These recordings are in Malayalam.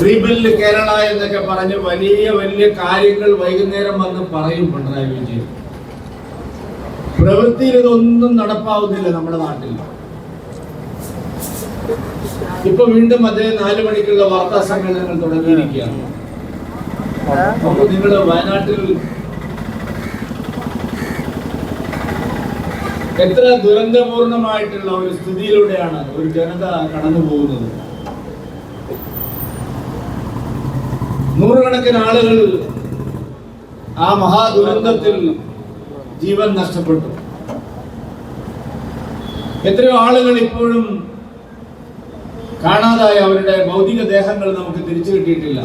റീബിൽഡ് കേരള എന്നൊക്കെ പറഞ്ഞ് വലിയ വലിയ കാര്യങ്ങൾ വൈകുന്നേരം വന്ന് പറയും പിണറായി വിജയൻ. പ്രവൃത്തിയിൽ ഇതൊന്നും നടപ്പാവുന്നില്ല നമ്മുടെ നാട്ടിൽ. ഇപ്പൊ വീണ്ടും അദ്ദേഹം 4 മണിക്കുള്ള വാർത്താ സമ്മേളനങ്ങൾ തുടങ്ങിയിരിക്കുകയാണ്. അപ്പൊ നിങ്ങൾ വയനാട്ടിൽ എത്ര ദുരന്തപൂർണമായിട്ടുള്ള ഒരു സ്ഥിതിയിലൂടെയാണ് ഒരു ജനത കടന്നു പോകുന്നത്. നൂറുകണക്കിന് ആളുകൾ ആ മഹാദുരന്തത്തിൽ ജീവൻ നഷ്ടപ്പെട്ടു. എത്രയോ ആളുകൾ ഇപ്പോഴും കാണാതായ അവരുടെ ഭൗതിക ദേഹങ്ങൾ നമുക്ക് തിരിച്ചു കിട്ടിയിട്ടില്ല.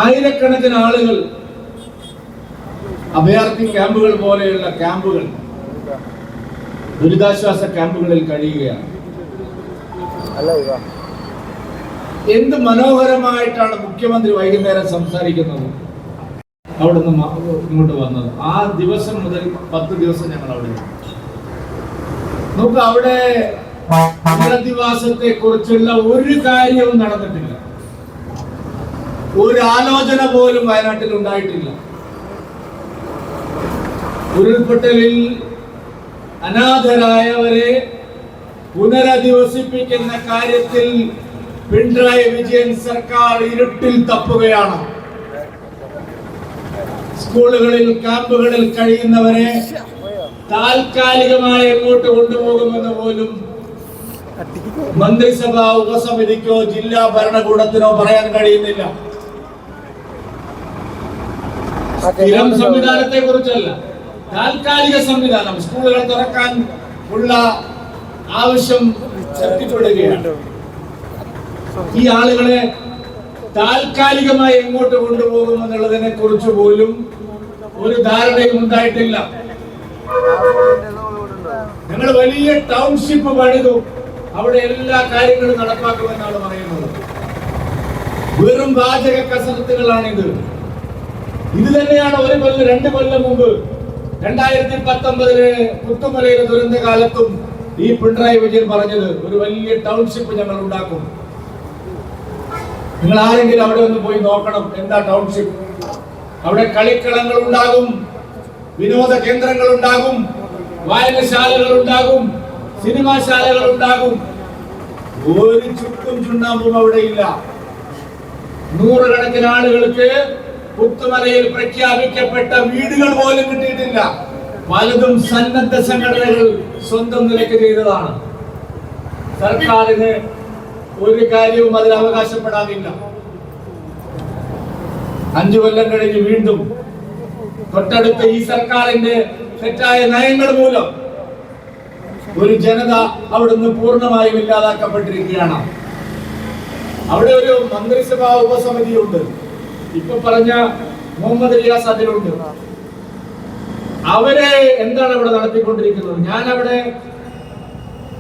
ആയിരക്കണക്കിന് ആളുകൾ അഭയാർത്ഥി ക്യാമ്പുകൾ പോലെയുള്ള ക്യാമ്പുകൾ, ദുരിതാശ്വാസ ക്യാമ്പുകളിൽ കഴിയുകയാണ്. എന്ത് മനോഹരമായിട്ടാണ് മുഖ്യമന്ത്രി വൈകുന്നേരം സംസാരിക്കുന്നത്. അവിടെ നിന്ന് ഇങ്ങോട്ട് വന്നത് ആ ദിവസം മുതൽ 10 ദിവസം ഞങ്ങൾ അവിടെ നോക്ക്. അവിടെ പുനരധിവാസത്തെ കുറിച്ചുള്ള ഒരു കാര്യവും നടന്നിട്ടില്ല. ഒരു ആലോചന പോലും വയനാട്ടിൽ ഉണ്ടായിട്ടില്ല. ഉരുൾപൊട്ടലിൽ അനാഥരായവരെ പുനരധിവസിപ്പിക്കുന്ന കാര്യത്തിൽ പിണറായി വിജയൻ സർക്കാർ ഇരുട്ടിൽ തപ്പുകയാണ്. സ്കൂളുകളിൽ ക്യാമ്പുകളിൽ കഴിയുന്നവരെ താൽക്കാലികമായി എങ്ങോട്ട് കൊണ്ടുപോകുമെന്ന് പോലും മന്ത്രിസഭാ ഉപസമിതിക്കോ ജില്ലാ ഭരണകൂടത്തിനോ പറയാൻ കഴിയുന്നില്ല. സ്ഥിരം സംവിധാനത്തെ കുറിച്ചല്ല, താൽക്കാലിക സംവിധാനം. സ്കൂളുകൾ തുറക്കാൻ ഉള്ള ആവശ്യം ശക്തിപ്പെടുകയാണ്. ഈ ആളുകളെ താൽക്കാലികമായി എങ്ങോട്ട് കൊണ്ടുപോകുമെന്നുള്ളതിനെ കുറിച്ച് പോലും ഒരു ധാരണയും ഉണ്ടായിട്ടില്ല. ഞങ്ങൾ വലിയ ടൗൺഷിപ്പ് പണിതു, അവിടെ എല്ലാ കാര്യങ്ങളും നടപ്പാക്കുമെന്നാണ് പറയുന്നത്. വെറും വാചക കസരത്തുകളാണിത്. ഇത് തന്നെയാണ് 1 കൊല്ലം 2 കൊല്ലം മുമ്പ് 2019 പുത്തുമലയിലെ ദുരന്ത കാലത്തും ഈ പിണറായി വിജയൻ പറഞ്ഞത്. ഒരു വലിയ ടൗൺഷിപ്പ് ഞങ്ങൾ ഉണ്ടാക്കും. നിങ്ങൾ ആരെങ്കിലും അവിടെ ഒന്ന് പോയി നോക്കണം. എന്താ ടൗൺഷിപ്പ്? അവിടെ കളിക്കളങ്ങൾ ഉണ്ടാകും, വിനോദ കേന്ദ്രങ്ങൾ ഉണ്ടാകും, വായനശാലകൾ ഉണ്ടാകും, സിനിമാശാലകൾ ഉണ്ടാകും. ഒരു ചുക്കും ചുണ്ണാമ്പും അവിടെ ഇല്ല. നൂറുകണക്കിന് ആളുകൾക്ക് പുത്തുമലയിൽ പ്രഖ്യാപിക്കപ്പെട്ട വീടുകൾ പോലും കിട്ടിയിട്ടില്ല. പലതും സന്നദ്ധ സംഘടനകൾ സ്വന്തം നിലയ്ക്ക് ചെയ്തതാണ്. സർക്കാരിന് ഒരു കാര്യവും അതിൽ അവകാശപ്പെടാനില്ല. 5 കൊല്ലം കഴിഞ്ഞ് വീണ്ടും തൊട്ടടുത്ത ഈ സർക്കാരിന്റെ തെറ്റായ നയങ്ങൾ മൂലം ഒരു ജനത അവിടുന്ന് പൂർണ്ണമായും ഇല്ലാതാക്കപ്പെട്ടിരിക്കുകയാണ്. അവിടെ ഒരു മന്ത്രിസഭാ ഉപസമിതിയുണ്ട്. ഇപ്പൊ പറഞ്ഞ മുഹമ്മദ് റിയാസ് അതിലുണ്ട്. അവരെ എന്താണ് അവിടെ നടത്തിക്കൊണ്ടിരിക്കുന്നത്? ഞാൻ അവിടെ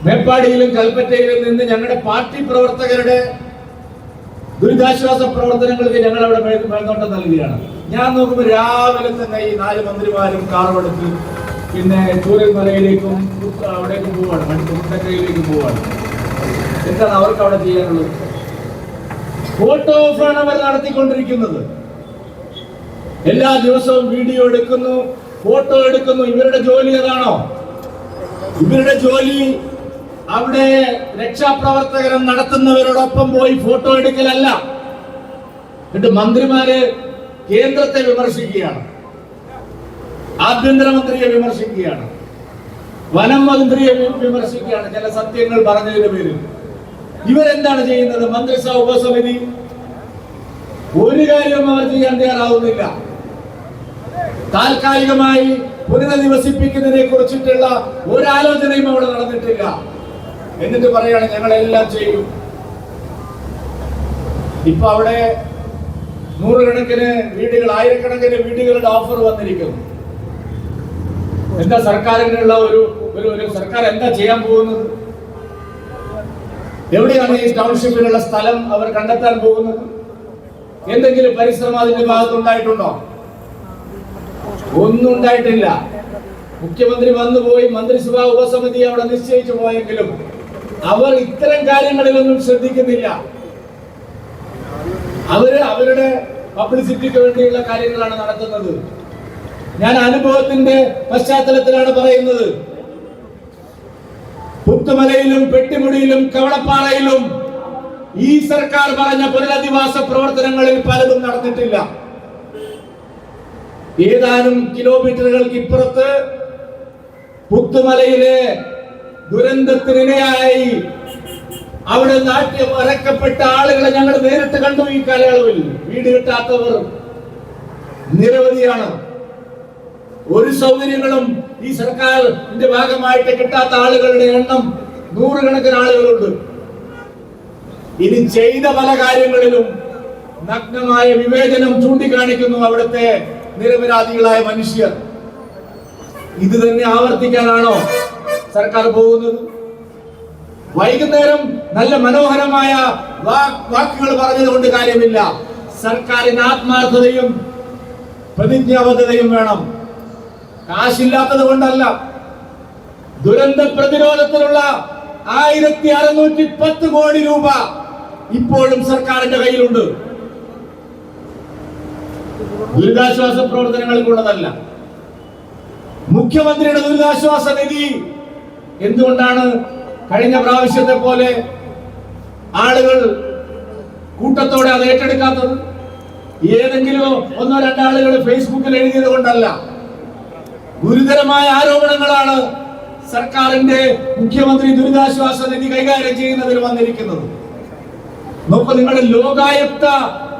മേപ്പാടിയിലും കൽപ്പറ്റയിലും നിന്ന് ഞങ്ങളുടെ പാർട്ടി പ്രവർത്തകരുടെ ദുരിതാശ്വാസ പ്രവർത്തനങ്ങൾക്ക് ഞങ്ങൾ അവിടെ മേൽനോട്ടം നൽകുകയാണ്. ഞാൻ നോക്കുമ്പോൾ രാവിലെ തന്നെ ഈ 4 മന്ത്രിമാരും കാറെടുത്ത് പിന്നെ ചൂരൽമലയിലേക്കും അവിടേക്കും പോവാണ്, മുണ്ടക്കയിലേക്കും പോവാണ്. എന്താണ് അവർക്ക് അവിടെ ചെയ്യാനുള്ളത്? ഫോട്ടോ ഓഫാണ് അവർ നടത്തിക്കൊണ്ടിരിക്കുന്നത്. എല്ലാ ദിവസവും വീഡിയോ എടുക്കുന്നു, ഫോട്ടോ എടുക്കുന്നു. ഇവരുടെ ജോലി അതാണോ? ഇവരുടെ ജോലി അവിടെ രക്ഷാപ്രവർത്തകരം നടത്തുന്നവരോടൊപ്പം പോയി ഫോട്ടോ എടുക്കലല്ല. എന്നിട്ട് മന്ത്രിമാര് കേന്ദ്രത്തെ വിമർശിക്കുകയാണ്, ആഭ്യന്തരമന്ത്രിയെ വിമർശിക്കുകയാണ്, വനം മന്ത്രിയെ വിമർശിക്കുകയാണ് ചില സത്യങ്ങൾ പറഞ്ഞതിന്റെ പേരിൽ. ഇവരെന്താണ് ചെയ്യുന്നത്? മന്ത്രിസഭാ ഉപസമിതി ഒരു കാര്യവും അവർ ചെയ്യാൻ തയ്യാറാവുന്നില്ല. താൽക്കാലികമായി പുനരധിവസിപ്പിക്കുന്നതിനെ കുറിച്ചിട്ടുള്ള ഒരാലോചനയും അവിടെ നടന്നിട്ടില്ല. എന്നിട്ട് പറയാണ് ഞങ്ങളെല്ലാം ചെയ്യും. ഇപ്പൊ അവിടെ നൂറുകണക്കിന് വീടുകൾ, ആയിരക്കണക്കിന് വീടുകളുടെ ഓഫർ വന്നിരിക്കുന്നു. എന്താ സർക്കാരിനുള്ള ഒരു സർക്കാർ എന്താ ചെയ്യാൻ പോകുന്നത്? എവിടെയാണ് ഈ ടൗൺഷിപ്പിനുള്ള സ്ഥലം അവർ കണ്ടെത്താൻ പോകുന്നത്? എന്തെങ്കിലും പരിശ്രമം അതിന്റെ ഭാഗത്തുണ്ടായിട്ടുണ്ടോ? ഒന്നും ഉണ്ടായിട്ടില്ല. മുഖ്യമന്ത്രി വന്നുപോയി, മന്ത്രിസഭാ ഉപസമിതി അവിടെ നിശ്ചയിച്ചു പോയെങ്കിലും അവർ ഇത്തരം കാര്യങ്ങളിലൊന്നും ശ്രദ്ധിക്കുന്നില്ല. അവരുടെ പബ്ലിസിറ്റിക്ക് വേണ്ടിയുള്ള കാര്യങ്ങളാണ് നടത്തുന്നത്. ഞാൻ അനുഭവത്തിന്റെ പശ്ചാത്തലത്തിലാണ് പറയുന്നത്. പുത്തുമലയിലും പെട്ടിമുടിയിലും കവളപ്പാറയിലും ഈ സർക്കാർ പറഞ്ഞ പുനരധിവാസ പ്രവർത്തനങ്ങളിൽ പലതും നടന്നിട്ടില്ല. ഏതാനും കിലോമീറ്ററുകൾക്ക് ഇപ്പുറത്ത് പുത്തുമലയിലെ ദുരന്തത്തിനിരയായി അവിടെ നാട്ടിൽ ഇറക്കപ്പെട്ട ആളുകളെ ഞങ്ങൾ നേരിട്ട് കണ്ടു. ഈ കാലയളവിൽ വീട് കിട്ടാത്തവർ നിരവധിയാണ്. ഒരു സൗകര്യങ്ങളും ഈ സർക്കാരിന്റെ ഭാഗമായിട്ട് കിട്ടാത്ത ആളുകളുടെ എണ്ണം നൂറുകണക്കിന് ആളുകളുണ്ട്. ഇനി ചെയ്ത പല കാര്യങ്ങളിലും നഗ്നമായ വിവേചനം ചൂണ്ടിക്കാണിക്കുന്നു അവിടുത്തെ നിരപരാധികളായ മനുഷ്യർ. ഇത് തന്നെ ആവർത്തിക്കാനാണോ സർക്കാർ പോകുന്നത്? വൈകുന്നേരം നല്ല മനോഹരമായ വാക്കുകൾ പറഞ്ഞത് കൊണ്ട് കാര്യമില്ല. സർക്കാരിന് ആത്മാർത്ഥതയും പ്രതിജ്ഞാബദ്ധതയും വേണം. കാശില്ലാത്തത് കൊണ്ടല്ല. ദുരന്ത പ്രതിരോധത്തിലുള്ള 1610 കോടി രൂപ ഇപ്പോഴും സർക്കാരിന്റെ കയ്യിലുണ്ട്. ദുരിതാശ്വാസ പ്രവർത്തനങ്ങൾക്കുള്ളതല്ല. മുഖ്യമന്ത്രിയുടെ ദുരിതാശ്വാസ നിധി എന്തുകൊണ്ടാണ് കഴിഞ്ഞ പ്രാവശ്യത്തെ പോലെ ആളുകൾ കൂട്ടത്തോടെ അത് ഏറ്റെടുക്കാത്തത്? ഏതെങ്കിലും ഒന്നോ രണ്ടാളുകൾ ഫേസ്ബുക്കിൽ എഴുതിയത് കൊണ്ടല്ല. ഗുരുതരമായ ആരോപണങ്ങളാണ് സർക്കാരിന്റെ മുഖ്യമന്ത്രി ദുരിതാശ്വാസ നിധി കൈകാര്യം ചെയ്യുന്നതിൽ വന്നിരിക്കുന്നത്. നോക്കൂ, നിങ്ങളുടെ ലോകായുക്ത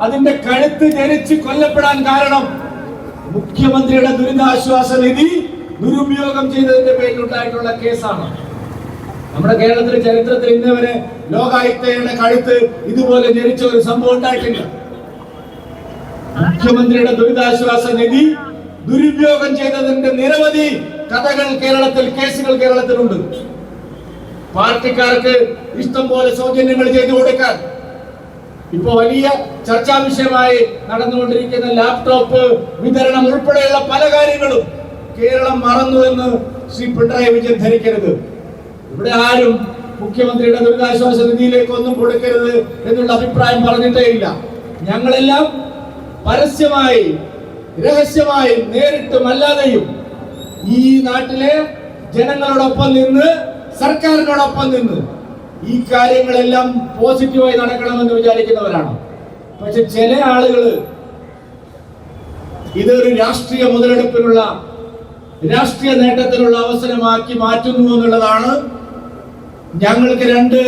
അതിന്റെ കഴുത്ത് ജനിച്ച് കൊല്ലപ്പെടാൻ കാരണം മുഖ്യമന്ത്രിയുടെ ദുരിതാശ്വാസ നിധി ദുരുപയോഗം ചെയ്തതിന്റെ പേരിലുണ്ടായിട്ടുള്ള കേസാണ്. നമ്മുടെ കേരളത്തിലെ ചരിത്രത്തിൽ ഇന്നവരെ ലോകായുക്തയുടെ കഴുത്ത് ഇതുപോലെ ജനിച്ച ഒരു സംഭവം ഉണ്ടായിട്ടില്ല. മുഖ്യമന്ത്രിയുടെ ദുരിതാശ്വാസ നിധി ദുരുപയോഗം ചെയ്തതിന്റെ നിരവധി കഥകൾ കേരളത്തിൽ, കേസുകൾ കേരളത്തിലുണ്ട്. പാർട്ടിക്കാർക്ക് ഇഷ്ടം പോലെ സൗജന്യങ്ങൾ ചെയ്തു കൊടുക്കാൻ ഇപ്പോ വലിയ ചർച്ചാ വിഷയമായി നടന്നുകൊണ്ടിരിക്കുന്ന ലാപ്ടോപ്പ് വിതരണം ഉൾപ്പെടെയുള്ള പല കാര്യങ്ങളും കേരളം മറന്നു എന്ന് ശ്രീ പിണറായി വിജയൻ ധരിക്കരുത്. ഇവിടെ ആരും മുഖ്യമന്ത്രിയുടെ ദുരിതാശ്വാസ നിധിയിലേക്ക് ഒന്നും കൊടുക്കരുത് എന്നുള്ള അഭിപ്രായം പറഞ്ഞിട്ടേ ഇല്ല. ഞങ്ങളെല്ലാം പരസ്യമായി, രഹസ്യമായി, നേരിട്ടും അല്ലാതെയും ഈ നാട്ടിലെ ജനങ്ങളോടൊപ്പം നിന്ന്, സർക്കാരിനോടൊപ്പം നിന്ന് ഈ കാര്യങ്ങളെല്ലാം പോസിറ്റീവായി നടക്കണമെന്ന് വിചാരിക്കുന്നവരാണ്. പക്ഷെ ചില ആളുകൾ ഇതൊരു രാഷ്ട്രീയ മുതലെടുപ്പിനുള്ള, രാഷ്ട്രീയ നേട്ടത്തിനുള്ള അവസരമാക്കി മാറ്റുന്നു എന്നുള്ളതാണ്. ഞങ്ങൾക്ക് രണ്ട്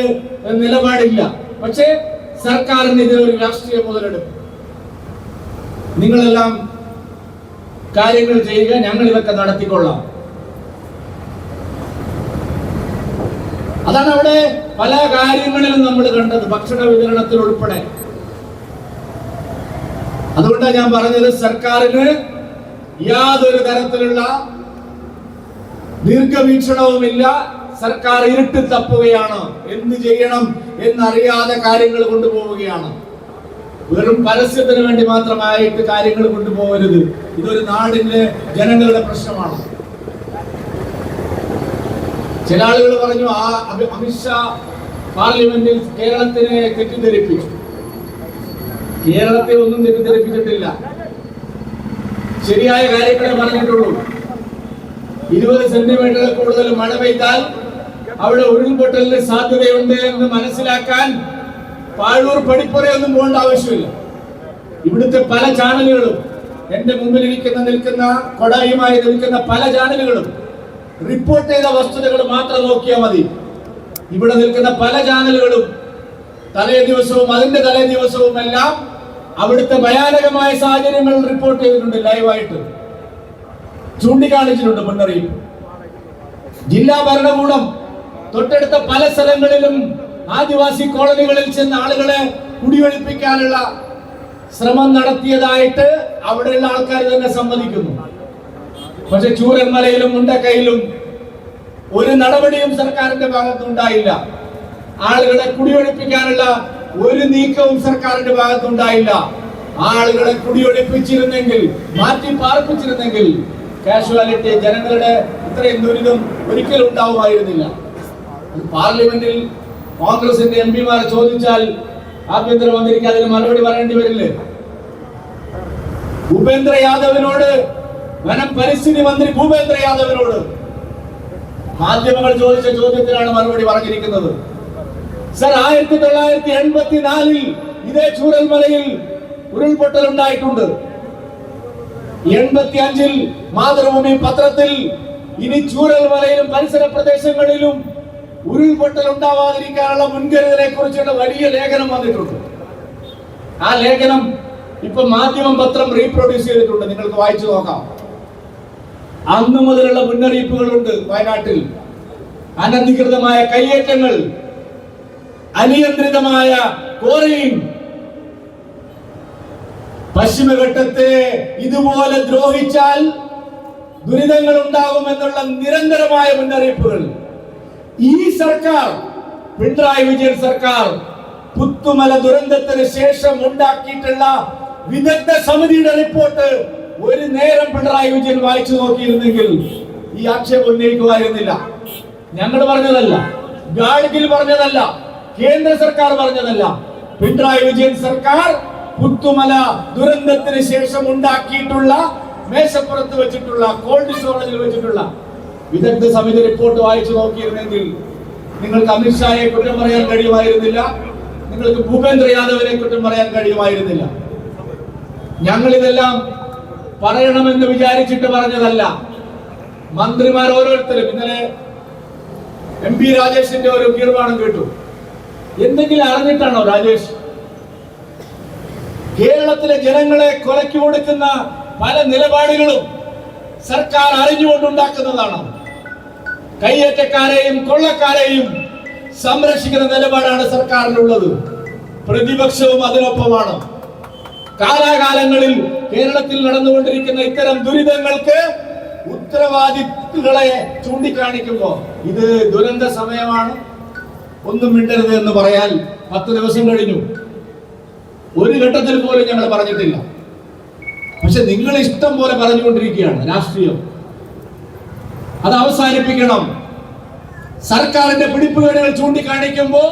നിലപാടില്ല. പക്ഷേ സർക്കാരിന് ഇതിലൊരു രാഷ്ട്രീയ മുതലെടുപ്പ്. നിങ്ങളെല്ലാം കാര്യങ്ങൾ ചെയ്യുക, ഞങ്ങൾ ഇതൊക്കെ നടത്തിക്കൊള്ളാം. അതാണ് അവിടെ പല കാര്യങ്ങളിലും നമ്മൾ കണ്ടത്, ഭക്ഷണ വിതരണത്തിൽ ഉൾപ്പെടെ. അതുകൊണ്ടാണ് ഞാൻ പറഞ്ഞത്, സർക്കാരിന് യാതൊരു തരത്തിലുള്ള ദീർഘവീക്ഷണവുമില്ല. സർക്കാർ ഇരുട്ട് തപ്പുകയാണ്. എന്ത് ചെയ്യണം എന്നറിയാതെ കാര്യങ്ങൾ കൊണ്ടുപോവുകയാണ്. വെറും പരസ്യത്തിന് വേണ്ടി മാത്രമായിട്ട് കാര്യങ്ങൾ കൊണ്ടുപോകരുത്. ഇതൊരു നാടിന്റെ ജനങ്ങളുടെ പ്രശ്നമാണ്. ചില ആളുകൾ പറഞ്ഞു, അമിത്ഷാ പാർലമെന്റിൽ കേരളത്തിനെ തെറ്റിദ്ധരിപ്പിച്ചു. കേരളത്തെ ഒന്നും തെറ്റിദ്ധരിപ്പിച്ചിട്ടില്ല. ശരിയായ കാര്യങ്ങളെ പറഞ്ഞിട്ടുള്ളൂ. 20 സെന്റിമീറ്റർ കൂടുതൽ മഴ പെയ്താൽ അവിടെ ഉരുൾപൊട്ടലിന് സാധ്യതയുണ്ട് എന്ന് മനസ്സിലാക്കാൻ പാഴൂർ പടിപ്പുറയൊന്നും പോകേണ്ട ആവശ്യമില്ല. ഇവിടുത്തെ പല ചാനലുകളും, എന്റെ മുമ്പിൽ നിൽക്കുന്ന കൊടായുമായി നിൽക്കുന്ന പല ചാനലുകളും റിപ്പോർട്ട് ചെയ്ത വസ്തുതകൾ മാത്രം നോക്കിയാൽ മതി. ഇവിടെ നിൽക്കുന്ന പല ചാനലുകളും തലേ ദിവസവും അതിന്റെ തലേ ദിവസവും എല്ലാം അവിടുത്തെ ഭയാനകമായ സാഹചര്യങ്ങൾ റിപ്പോർട്ട് ചെയ്തിട്ടുണ്ട്. ലൈവായിട്ട് ചൂണ്ടിക്കാണിച്ചിട്ടുണ്ട് മുന്നറിയിപ്പ്. ജില്ലാ ഭരണകൂടം തൊട്ടടുത്ത പല സ്ഥലങ്ങളിലും ആദിവാസി കോളനികളിൽ ചെന്ന ആളുകളെ കുടിയൊഴിപ്പിക്കാനുള്ള ശ്രമം നടത്തിയതായിട്ട് അവിടെയുള്ള ആൾക്കാർ തന്നെ സമ്മതിക്കുന്നു. പക്ഷെ ചൂരന്മലയിലും മുണ്ടക്കയിലും ഒരു നടപടിയും സർക്കാരിന്റെ ഭാഗത്തുണ്ടായില്ല. ആളുകളെ കുടിയൊഴിപ്പിക്കാനുള്ള ഒരു നീക്കവും സർക്കാരിന്റെ ഭാഗത്തുണ്ടായില്ല. ആളുകളെ കുടിയൊഴിപ്പിച്ചിരുന്നെങ്കിൽ, മാറ്റി പാർപ്പിച്ചിരുന്നെങ്കിൽ കാഷ്വാലിറ്റി, ജനങ്ങളുടെ ഇത്രയും ദുരിതം ഒരിക്കലും ഉണ്ടാവുമായിരുന്നില്ല. പാർലമെന്റിൽ കോൺഗ്രസിന്റെ എംപിമാർ ചോദിച്ചാൽ ആഭ്യന്തരമന്ത്രിക്ക് അതിന് മറുപടി പറയേണ്ടി വരില്ലേ? ഭൂപേന്ദ്ര യാദവിനോട്, വനം പരിസ്ഥിതി മന്ത്രി ഭൂപേന്ദ്ര യാദവിനോട് മാധ്യമങ്ങൾ ചോദിച്ച ചോദ്യത്തിനാണ് മറുപടി പറഞ്ഞിരിക്കുന്നത്. സർ, 1984 ഇതേ ചൂരൽമലയിൽ ഉരുൾപൊട്ടൽ ഉണ്ടായിട്ടുണ്ട്. 85 മാതൃഭൂമി പത്രത്തിൽ ഇനി ചൂരൽമലയിലും പരിസര പ്രദേശങ്ങളിലും ഉരുൾപൊട്ടൽ ഉണ്ടാവാതിരിക്കാനുള്ള മുൻകരുതലെ കുറിച്ചുള്ള വലിയ ലേഖനം വന്നിട്ടുണ്ട്. ആ ലേഖനം ഇപ്പൊ മാധ്യമം പത്രം റീപ്രൊഡ്യൂസ് ചെയ്തിട്ടുണ്ട്, നിങ്ങൾക്ക് വായിച്ചു നോക്കാം. അന്നു മുതലുള്ള മുന്നറിയിപ്പുകളുണ്ട്. വയനാട്ടിൽ അനധികൃതമായ കയ്യേറ്റങ്ങൾ, അനിയന്ത്രിതമായ ക്വാറിയിങ്, പശ്ചിമഘട്ടത്തെ ഇതുപോലെ ദ്രോഹിച്ചാൽ ദുരിതങ്ങൾ ഉണ്ടാകുമെന്നുള്ള നിരന്തരമായ മുന്നറിയിപ്പുകൾ ഈ സർക്കാർ, പിണറായി വിജയൻ സർക്കാർ, പുത്തുമല ദുരന്തത്തിന് ശേഷം ഉണ്ടാക്കിയിട്ടുള്ള വിദഗ്ധ സമിതിയുടെ റിപ്പോർട്ട് ഒരു നേരം പിണറായി വിജയൻ വായിച്ചു നോക്കിയിരുന്നെങ്കിൽ ഈ ആക്ഷേപം ഉന്നയിക്കുമായിരുന്നില്ല. ഞങ്ങൾ പറഞ്ഞതല്ല, ഗാഡ്ഗിൽ പറഞ്ഞതല്ല, കേന്ദ്ര സർക്കാർ പറഞ്ഞതല്ല. പിണറായി വിജയൻ സർക്കാർ പുത്തുമല ദുരന്തത്തിന് ശേഷം ഉണ്ടാക്കിയിട്ടുള്ള, മേശപ്പുറത്ത് വെച്ചിട്ടുള്ള, കോൾഡ് സ്റ്റോറേജിൽ വെച്ചിട്ടുള്ള വിദഗ്ധ സമിതി റിപ്പോർട്ട് വായിച്ചു നോക്കിയിരുന്നെങ്കിൽ നിങ്ങൾക്ക് അമിത്ഷായെ കുറ്റം പറയാൻ കഴിയുമായിരുന്നില്ല, നിങ്ങൾക്ക് ഭൂപേന്ദ്ര യാദവിനെ കുറ്റം പറയാൻ കഴിയുമായിരുന്നില്ല. ഞങ്ങൾ ഇതെല്ലാം പറയണമെന്ന് വിചാരിച്ചിട്ട് പറഞ്ഞതല്ല. മന്ത്രിമാർ ഓരോരുത്തരും, ഇന്നലെ MP രാജേഷിന്റെ ഒരു തീർമാനം കേട്ടു. എന്തെങ്കിലും അറിഞ്ഞിട്ടാണോ രാജേഷ്? കേരളത്തിലെ ജനങ്ങളെ കൊലയ്ക്ക് കൊടുക്കുന്ന പല നിലപാടുകളും സർക്കാർ അറിഞ്ഞുകൊണ്ടുണ്ടാക്കുന്നതാണ്. കയ്യേറ്റക്കാരെയും കൊള്ളക്കാരെയും സംരക്ഷിക്കുന്ന നിലപാടാണ് സർക്കാരിനുള്ളത്. പ്രതിപക്ഷവും അതിനൊപ്പമാണ്. കാലാകാലങ്ങളിൽ കേരളത്തിൽ നടന്നുകൊണ്ടിരിക്കുന്ന ഇത്തരം ദുരിതങ്ങൾക്ക് ഉത്തരവാദിത്വങ്ങളെ ചൂണ്ടിക്കാണിക്കുമ്പോൾ ഇത് ദുരന്ത സമയമാണ്, ഒന്നും മിണ്ടരുത് എന്ന് പറയാൻ 10 ദിവസം കഴിഞ്ഞു. ഒരു ഘട്ടത്തിൽ പോലും ഞങ്ങൾ പറഞ്ഞിട്ടില്ല. പക്ഷെ നിങ്ങൾ ഇഷ്ടം പോലെ പറഞ്ഞുകൊണ്ടിരിക്കുകയാണ്. രാഷ്ട്രീയം അത് അവസാനിപ്പിക്കണം. സർക്കാരിന്റെ പിടിപ്പുകേടുകൾ ചൂണ്ടിക്കാണിക്കുമ്പോൾ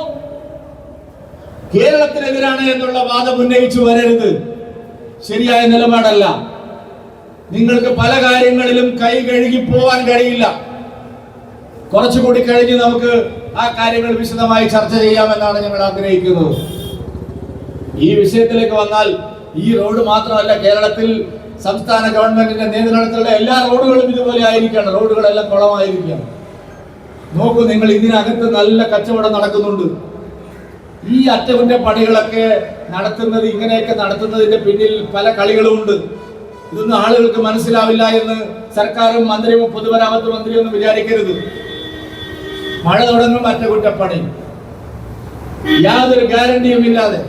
കേരളത്തിനെതിരാണ് എന്നുള്ള വാദം ഉന്നയിച്ചു വരരുത്. ശരിയായ നിലപാടല്ല. നിങ്ങൾക്ക് പല കാര്യങ്ങളിലും കൈ കഴുകി പോവാൻ കഴിയില്ല. കുറച്ചുകൂടി കഴിഞ്ഞ് നമുക്ക് ആ കാര്യങ്ങൾ വിശദമായി ചർച്ച ചെയ്യാമെന്നാണ് ഞങ്ങൾ ആഗ്രഹിക്കുന്നത്. ഈ വിഷയത്തിലേക്ക് വന്നാൽ, ഈ റോഡ് മാത്രമല്ല, കേരളത്തിൽ സംസ്ഥാന ഗവൺമെന്റിന്റെ നിയന്ത്രണത്തിലുള്ള എല്ലാ റോഡുകളും ഇതുപോലെ ആയിരിക്കുകയാണ്. റോഡുകളെല്ലാം കുളമായിരിക്കുകയാണ്. നോക്കൂ നിങ്ങൾ, ഇതിനകത്ത് നല്ല കച്ചവടം നടക്കുന്നുണ്ട്. ഈ അറ്റകുറ്റപ്പണികളൊക്കെ നടത്തുന്നത്, ഇങ്ങനെയൊക്കെ നടത്തുന്നതിന്റെ പിന്നിൽ പല കളികളുമുണ്ട്. ഇതൊന്നും ആളുകൾക്ക് മനസ്സിലാവില്ല എന്ന് സർക്കാരും മന്ത്രിയും പൊതുമരാമത്ത് മന്ത്രിയും ഒന്നും വിചാരിക്കരുത്. മഴ തുടങ്ങും അറ്റകുറ്റപ്പണി, യാതൊരു ഗ്യാരണ്ടിയും ഇല്ലാതെ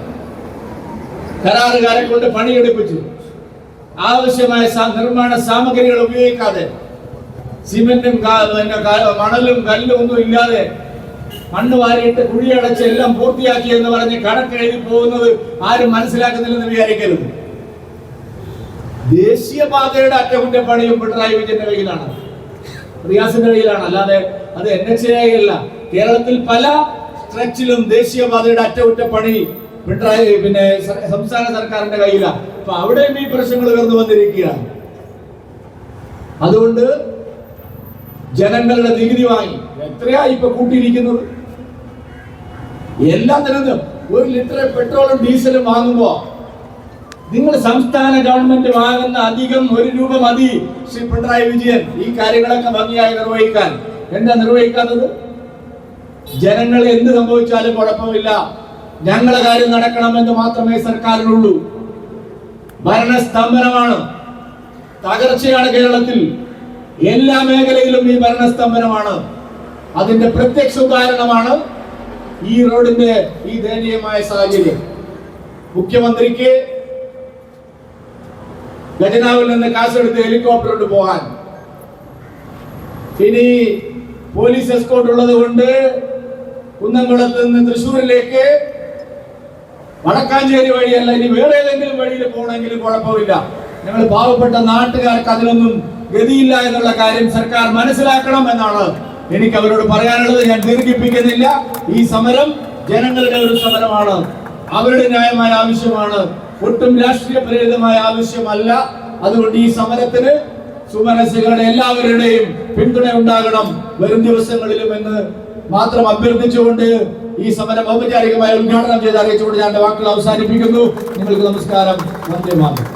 കരാറുകാരെ കൊണ്ട് പണിയെടുപ്പിച്ചു, ആവശ്യമായ നിർമ്മാണ സാമഗ്രികൾ ഉപയോഗിക്കാതെ, സിമെന്റും മണലും കല്ലും ഒന്നും ഇല്ലാതെ മണ്ണ് വാരിയിട്ട് കുഴിയടച്ച് എല്ലാം പൂർത്തിയാക്കി എന്ന് പറഞ്ഞ് കണക്കെഴുതി പോകുന്നത് ആരും മനസ്സിലാക്കുന്നില്ലെന്ന് വിചാരിക്കരുത്. ദേശീയപാതയുടെ അറ്റകുറ്റപ്പണിയും പിണറായി വിജയന്റെ കയ്യിലാണ്, റിയാസിന്റെ കയ്യിലാണ്. അല്ലാതെ അത് NHAI അല്ല. കേരളത്തിൽ പല സ്ട്രെച്ചിലും ദേശീയപാതയുടെ അറ്റകുറ്റപ്പണി പിണറായി സംസ്ഥാന സർക്കാരിന്റെ കയ്യിലാണ്. അപ്പൊ അവിടെയും ഈ പ്രശ്നങ്ങൾ ഉയർന്നു വന്നിരിക്കുകയാണ്. അതുകൊണ്ട് ജനങ്ങളുടെ നികുതി വാങ്ങി എത്രയാ ഇപ്പൊ കൂട്ടിയിരിക്കുന്നത്? എല്ലാത്തിനും 1 ലിറ്റർ പെട്രോളും ഡീസലും വാങ്ങുമ്പോ നിങ്ങൾ സംസ്ഥാന ഗവൺമെന്റ് വാങ്ങുന്ന അധികം 1 രൂപ മതി ശ്രീ പിണറായി വിജയൻ ഈ കാര്യങ്ങളൊക്കെ ഭംഗിയായി നിർവഹിക്കാൻ. എന്താ നിർവഹിക്കാത്തത്? ജനങ്ങൾ എന്ത് സംഭവിച്ചാലും കുഴപ്പമില്ല, ഞങ്ങളുടെ കാര്യം നടക്കണമെന്ന് മാത്രമേ സർക്കാരിനുള്ളൂ. ഭരണസ്തംഭനമാണ്, തകർച്ചയാണ് കേരളത്തിൽ. എല്ലാ മേഖലയിലും ഈ ഭരണസ്തംഭനമാണ്. അതിന്റെ പ്രത്യക്ഷ ഉദാഹരണമാണ് ഈ റോഡിന്റെ ഈ ദയനീയമായ സാഹചര്യം. മുഖ്യമന്ത്രിക്ക് ഖജനാവിൽ നിന്ന് കാശെടുത്ത് ഹെലികോപ്റ്റർ കൊണ്ട് പോകാൻ, ഇനി പോലീസ് എസ്കോർട്ട് ഉള്ളത് കൊണ്ട് കുന്നംകുളത്ത് നിന്ന് തൃശ്ശൂരിലേക്ക് വടക്കാഞ്ചേരി വഴിയല്ല, ഇനി വേറെ ഏതെങ്കിലും വഴിയിൽ പോകണമെങ്കിലും കുഴപ്പമില്ല. ഞങ്ങൾ പാവപ്പെട്ട നാട്ടുകാർക്ക് അതിനൊന്നും ഗതിയില്ല എന്നുള്ള കാര്യം സർക്കാർ മനസ്സിലാക്കണം എന്നാണ് എനിക്ക് അവരോട് പറയാനുള്ളത്. ഞാൻ ദീർഘിപ്പിക്കുന്നില്ല. ഈ സമരം ജനങ്ങളുടെ ഒരു സമരമാണ്. അവരുടെ ന്യായമായ ആവശ്യമാണ്, ഒട്ടും രാഷ്ട്രീയ പ്രേരിതമായ ആവശ്യമല്ല. അതുകൊണ്ട് ഈ സമരത്തിന് സുമനസ്സുകളുടെ എല്ലാവരുടെയും പിന്തുണ ഉണ്ടാകണം വരും ദിവസങ്ങളിലും എന്ന് മാത്രം അഭ്യർത്ഥിച്ചുകൊണ്ട് ഈ സമരം ഔപചാരികമായി ഉദ്ഘാടനം ചെയ്ത് അറിയിച്ചുകൊണ്ട് ഞാൻ എന്റെ വാക്കുകൾ അവസാനിപ്പിക്കുന്നു. നിങ്ങൾക്ക് നമസ്കാരം. വന്ദേ മാതരം.